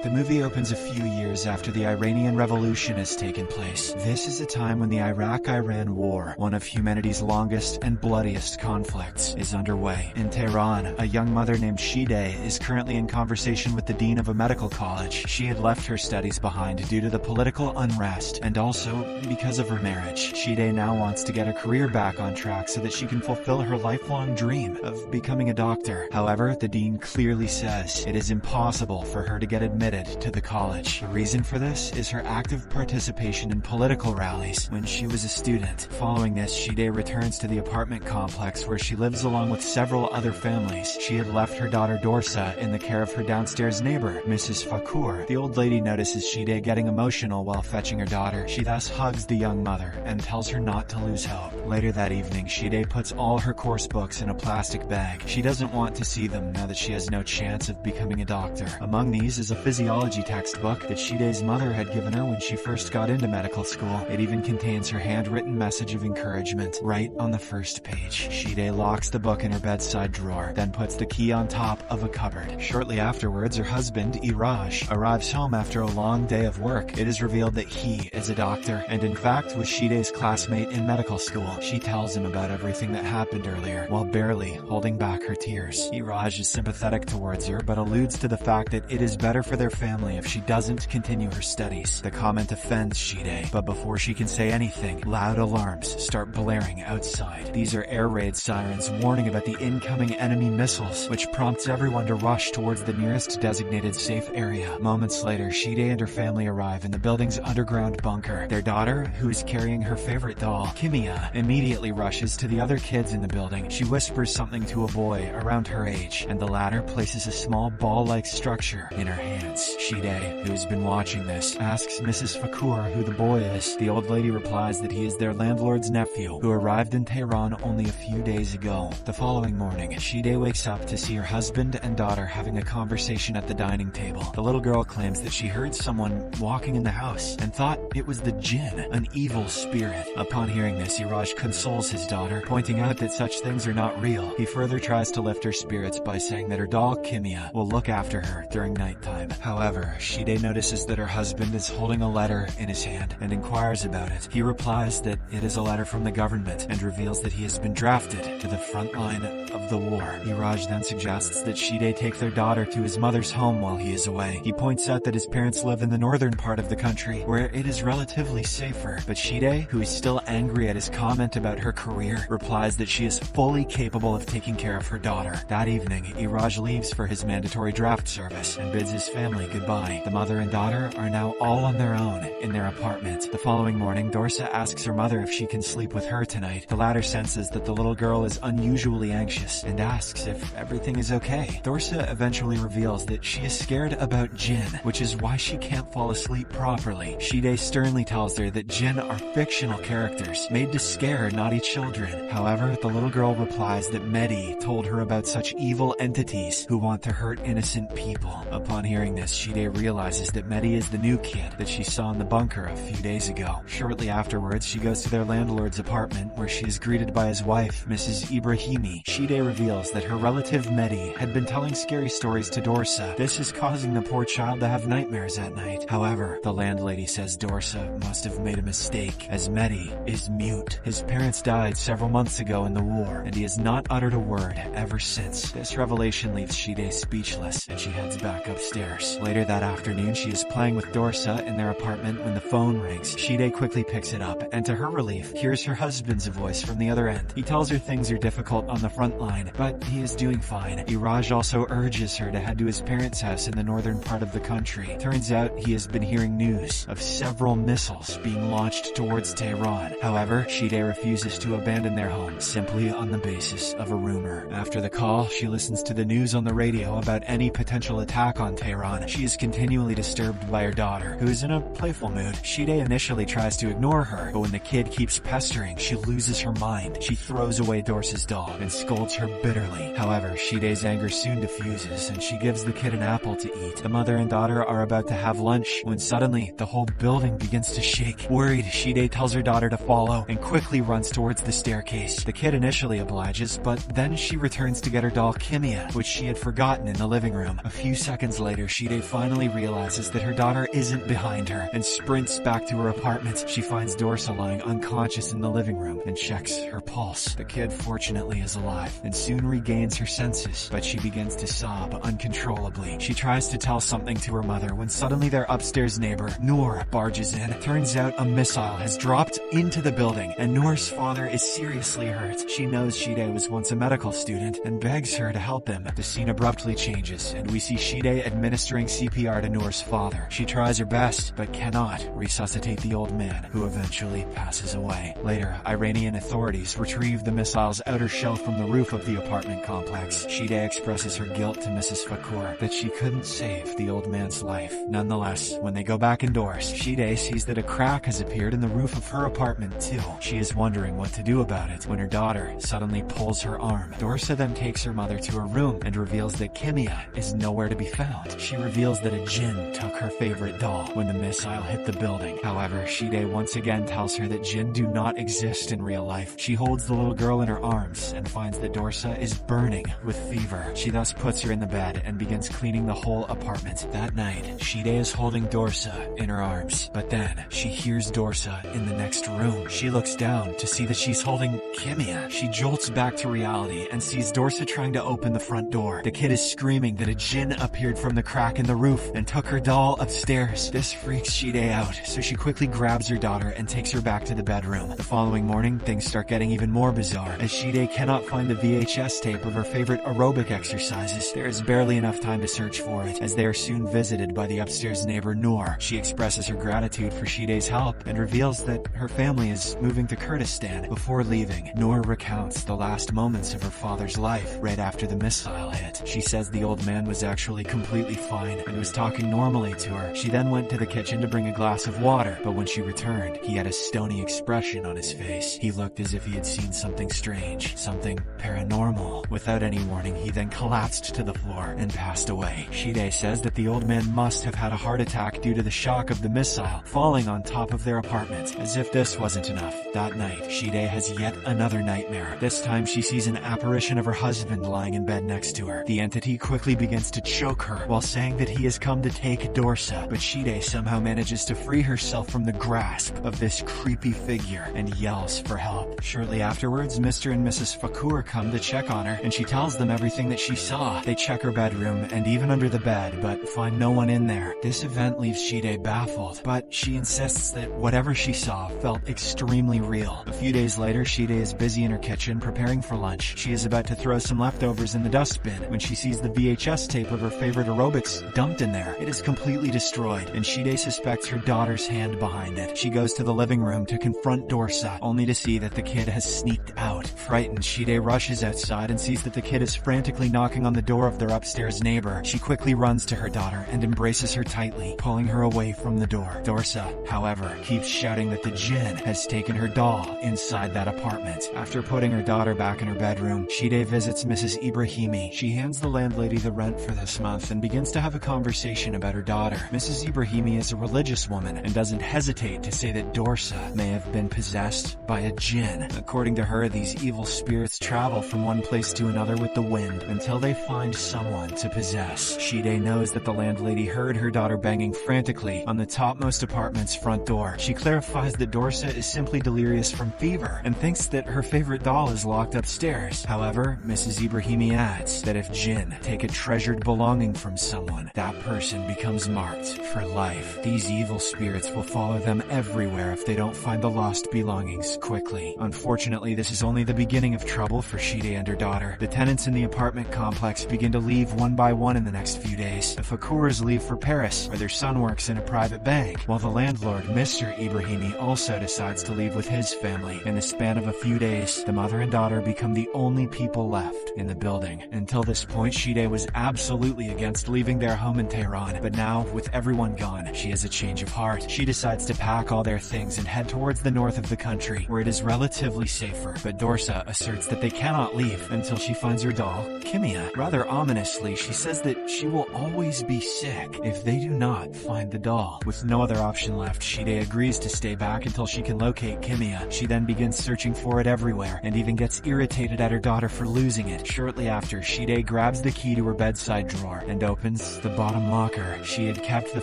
The movie opens a few years after the Iranian Revolution has taken place. This is a time when the Iraq-Iran War, one of humanity's longest and bloodiest conflicts, is underway. In Tehran, a young mother named Shideh is currently in conversation with the dean of a medical college. She had left her studies behind due to the political unrest and also because of her marriage. Shideh now wants to get her career back on track so that she can fulfill her lifelong dream of becoming a doctor. However, the dean clearly says it is impossible for her to get admitted to the college. The reason for this is her active participation in political rallies when she was a student. Following this, Shideh returns to the apartment complex where she lives along with several other families. She had left her daughter Dorsa in the care of her downstairs neighbor, Mrs. Fakour. The old lady notices Shideh getting emotional while fetching her daughter. She thus hugs the young mother and tells her not to lose hope. Later that evening, Shideh puts all her course books in a plastic bag. She doesn't want to see them now that she has no chance of becoming a doctor. Among these is a physiology textbook that Shideh's mother had given her when she first got into medical school. It even contains her handwritten message of encouragement right on the first page. Shideh locks the book in her bedside drawer, then puts the key on top of a cupboard. Shortly afterwards, her husband, Iraj, arrives home after a long day of work. It is revealed that he is a doctor, and in fact was Shideh's classmate in medical school. She tells him about everything that happened earlier, while barely holding back her tears. Iraj is sympathetic towards her, but alludes to the fact that it is better for their family if she doesn't continue her studies. The comment offends Shideh, but before she can say anything, loud alarms start blaring outside. These are air raid sirens warning about the incoming enemy missiles, which prompts everyone to rush towards the nearest designated safe area. Moments later, Shideh and her family arrive in the building's underground bunker. Their daughter, who is carrying her favorite doll, Kimia, immediately rushes to the other kids in the building. She whispers something to a boy around her age, and the latter places a small ball-like structure in her hands. Shideh, who has been watching this, asks Mrs. Fakour who the boy is. The old lady replies that he is their landlord's nephew, who arrived in Tehran only a few days ago. The following morning, Shideh wakes up to see her husband and daughter having a conversation at the dining table. The little girl claims that she heard someone walking in the house and thought it was the jinn, an evil spirit. Upon hearing this, Iraj consoles his daughter, pointing out that such things are not real. He further tries to lift her spirits by saying that her doll, Kimia, will look after her during nighttime. However, Shideh notices that her husband is holding a letter in his hand and inquires about it. He replies that it is a letter from the government and reveals that he has been drafted to the front line of the war. Iraj then suggests that Shideh take their daughter to his mother's home while he is away. He points out that his parents live in the northern part of the country, where it is relatively safer. But Shideh, who is still angry at his comment about her career, replies that she is fully capable of taking care of her daughter. That evening, Iraj leaves for his mandatory draft service and bids his family goodbye. The mother and daughter are now all on their own in their apartment. The following morning, Dorsa asks her mother if she can sleep with her tonight. The latter senses that the little girl is unusually anxious and asks if everything is okay. Dorsa eventually reveals that she is scared about jinn, which is why she can't fall asleep properly. Shideh sternly tells her that jinn are fictional characters made to scare naughty children. However, the little girl replies that Mehdi told her about such evil entities who want to hurt innocent people. Upon hearing this, Shideh realizes that Mehdi is the new kid that she saw in the bunker a few days ago. Shortly afterwards, she goes to their landlord's apartment where she is greeted by his wife, Mrs. Ibrahimi. Shideh reveals that her relative Mehdi had been telling scary stories to Dorsa. This is causing the poor child to have nightmares at night. However, the landlady says Dorsa must have made a mistake, as Mehdi is mute. His parents died several months ago in the war, and he has not uttered a word ever since. This revelation leaves Shideh speechless, and she heads back upstairs. Later that afternoon, she is playing with Dorsa in their apartment when the phone rings. Shideh quickly picks it up, and to her relief, hears her husband's voice from the other end. He tells her things are difficult on the front line, but he is doing fine. Iraj also urges her to head to his parents' house in the northern part of the country. Turns out he has been hearing news of several missiles being launched towards Tehran. However, Shideh refuses to abandon their home simply on the basis of a rumor. After the call, she listens to the news on the radio about any potential attack on Tehran. She is continually disturbed by her daughter, who is in a playful mood. Shideh initially tries to ignore her, but when the kid keeps pestering, she loses her mind. She throws away Dorsa's doll and scolds her bitterly. However, Shideh's anger soon diffuses, and she gives the kid an apple to eat. The mother and daughter are about to have lunch when suddenly the whole building begins to shake. Worried, Shideh tells her daughter to follow and quickly runs towards the staircase. The kid initially obliges, but then she returns to get her doll Kimia, which she had forgotten in the living room. A few seconds later, Shideh Shideh finally realizes that her daughter isn't behind her and sprints back to her apartment. She finds Dorsa lying unconscious in the living room and checks her pulse. The kid fortunately is alive and soon regains her senses, but she begins to sob uncontrollably. She tries to tell something to her mother when suddenly their upstairs neighbor, Noor, barges in. Turns out a missile has dropped into the building and Noor's father is seriously hurt. She knows Shideh was once a medical student and begs her to help him. The scene abruptly changes and we see Shideh administering CPR to Noor's father. She tries her best but cannot resuscitate the old man, who eventually passes away. Later, Iranian authorities retrieve the missile's outer shell from the roof of the apartment complex. Shideh expresses her guilt to Mrs. Fakour that she couldn't save the old man's life. Nonetheless, when they go back indoors, Shideh sees that a crack has appeared in the roof of her apartment too. She is wondering what to do about it when her daughter suddenly pulls her arm. Dorsa then takes her mother to her room and reveals that Kimia is nowhere to be found. She reveals that a jinn took her favorite doll when the missile hit the building. However, Shideh once again tells her that jinn do not exist in real life. She holds the little girl in her arms and finds that Dorsa is burning with fever. She thus puts her in the bed and begins cleaning the whole apartment. That night, Shideh is holding Dorsa in her arms, but then she hears Dorsa in the next room. She looks down to see that she's holding Kimia. She jolts back to reality and sees Dorsa trying to open the front door. The kid is screaming that a jinn appeared from the crack in the roof and took her doll upstairs. This freaks Shideh out, so she quickly grabs her daughter and takes her back to the bedroom. The following morning, things start getting even more bizarre, as Shideh cannot find the VHS tape of her favorite aerobic exercises. There is barely enough time to search for it, as they are soon visited by the upstairs neighbor Noor. She expresses her gratitude for Shideh's help and reveals that her family is moving to Kurdistan. Before leaving, Noor recounts the last moments of her father's life right after the missile hit. She says the old man was actually completely fine and was talking normally to her. She then went to the kitchen to bring a glass of water, but when she returned, he had a stony expression on his face. He looked as if he had seen something strange, something paranormal. Without any warning, he then collapsed to the floor and passed away. Shideh says that the old man must have had a heart attack due to the shock of the missile falling on top of their apartment. As if this wasn't enough, that night, Shideh has yet another nightmare. This time she sees an apparition of her husband lying in bed next to her. The entity quickly begins to choke her while saying that he has come to take Dorsa, but Shideh somehow manages to free herself from the grasp of this creepy figure and yells for help. Shortly afterwards, Mr. and Mrs. Fakour come to check on her and she tells them everything that she saw. They check her bedroom and even under the bed, but find no one in there. This event leaves Shideh baffled, but she insists that whatever she saw felt extremely real. A few days later, Shideh is busy in her kitchen preparing for lunch. She is about to throw some leftovers in the dustbin when she sees the VHS tape of her favorite aerobics dumped in there. It is completely destroyed, and Shideh suspects her daughter's hand behind it. She goes to the living room to confront Dorsa, only to see that the kid has sneaked out. Frightened, Shideh rushes outside and sees that the kid is frantically knocking on the door of their upstairs neighbor. She quickly runs to her daughter and embraces her tightly, pulling her away from the door. Dorsa, however, keeps shouting that the jinn has taken her doll inside that apartment. After putting her daughter back in her bedroom, Shideh visits Mrs. Ibrahimi. She hands the landlady the rent for this month and begins to have a conversation about her daughter. Mrs. Ibrahimi is a religious woman and doesn't hesitate to say that Dorsa may have been possessed by a jinn. According to her, these evil spirits travel from one place to another with the wind until they find someone to possess. Shideh knows that the landlady heard her daughter banging frantically on the topmost apartment's front door. She clarifies that Dorsa is simply delirious from fever and thinks that her favorite doll is locked upstairs. However, Mrs. Ibrahimi adds that if jinn take a treasured belonging from someone, that person becomes marked for life. These evil spirits will follow them everywhere if they don't find the lost belongings quickly. Unfortunately, this is only the beginning of trouble for Shideh and her daughter. The tenants in the apartment complex begin to leave one by one in the next few days. The Fakours leave for Paris, where their son works in a private bank, while the landlord, Mr. Ibrahimi, also decides to leave with his family. In the span of a few days, the mother and daughter become the only people left in the building. Until this point, Shideh was absolutely against leaving their home in Tehran, but now, with everyone gone, she has a change of heart. She decides to pack all their things and head towards the north of the country, where it is relatively safer. But Dorsa asserts that they cannot leave until she finds her doll, Kimia. Rather ominously, she says that she will always always be sick if they do not find the doll. With no other option left, Shideh agrees to stay back until she can locate Kimia. She then begins searching for it everywhere, and even gets irritated at her daughter for losing it. Shortly after, Shideh grabs the key to her bedside drawer and opens the bottom locker. She had kept the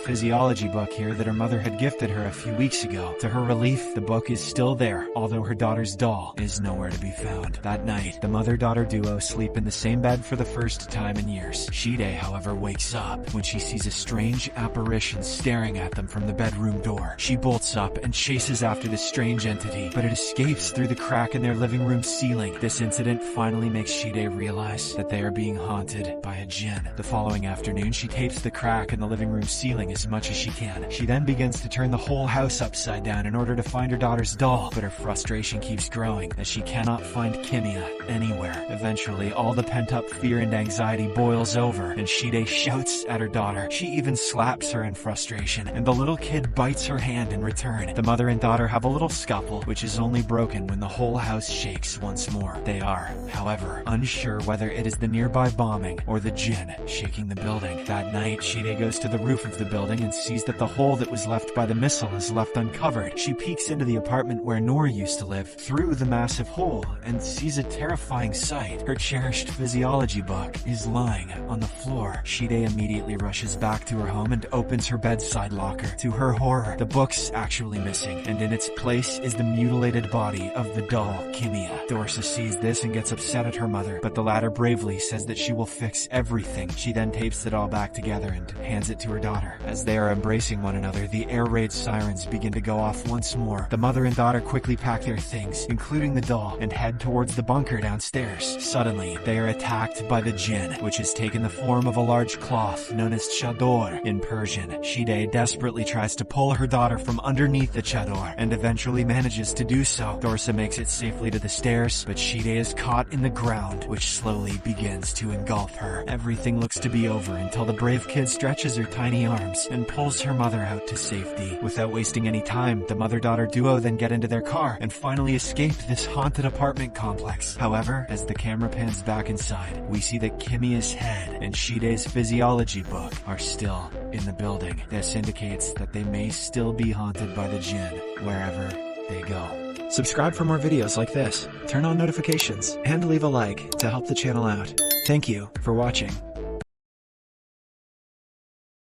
physiology book here that her mother had gifted her a few weeks ago. To her relief, the book is still there, although her daughter's doll is nowhere to be found. That night, the mother-daughter duo sleep in the same bed for the first time in years. Shideh, however, wakes up when she sees a strange apparition staring at them from the bedroom door. She bolts up and chases after this strange entity, but it escapes through the crack in their living room ceiling. This incident finally makes Shideh realize that they are being haunted by a jinn. The following afternoon, she tapes the crack in the living room ceiling as much as she can. She then begins to turn the whole house upside down in order to find her daughter's doll, but her frustration keeps growing as she cannot find Kimia anywhere. Eventually, all the pent-up fear and anxiety boils over, and Shideh shouts at her daughter. She even slaps her in frustration, and the little kid bites her hand in return. The mother and daughter have a little scuffle, which is only broken when the whole house shakes once more. They are, however, unsure whether it is the nearby bombing or the jinn shaking the building. That night, Shideh goes to the roof of the building and sees that the hole that was left by the missile is left uncovered. She peeks into the apartment where Noor used to live through the massive hole and sees a terrifying sight. Her cherished physiology book is lying on the floor. Shideh immediately rushes back to her home and opens her bedside locker. To her horror, the book's actually missing, and in its place is the mutilated body of the doll, Kimia. Dorsa sees this and gets upset at her mother, but the latter bravely says that she will fix everything. She then tapes it all back together and hands it to her daughter. As they are embracing one another, the air raid sirens begin to go off once more. The mother and daughter quickly pack their things, including the doll, and head towards the bunker downstairs. Suddenly, they are attacked by the jinn, which has taken the form of a large cloth known as chador in Persian. Shideh desperately tries to pull her daughter from underneath the chador, and eventually manages to do so. Dorsa makes it safely to the stairs, but Shideh is caught in the ground, which slowly begins to engulf her. Everything looks to be over until the brave kid stretches her tiny arms and pulls her mother out to safety. Without wasting any time, the mother-daughter duo then get into their car and finally escape this haunted apartment complex. However, as the camera pans back inside, we see that Kimia's head and Shideh's physiology book are still in the building. This indicates that they may still be haunted by the jinn wherever they go. Subscribe for more videos like this, turn on notifications, and leave a like to help the channel out. Thank you for watching.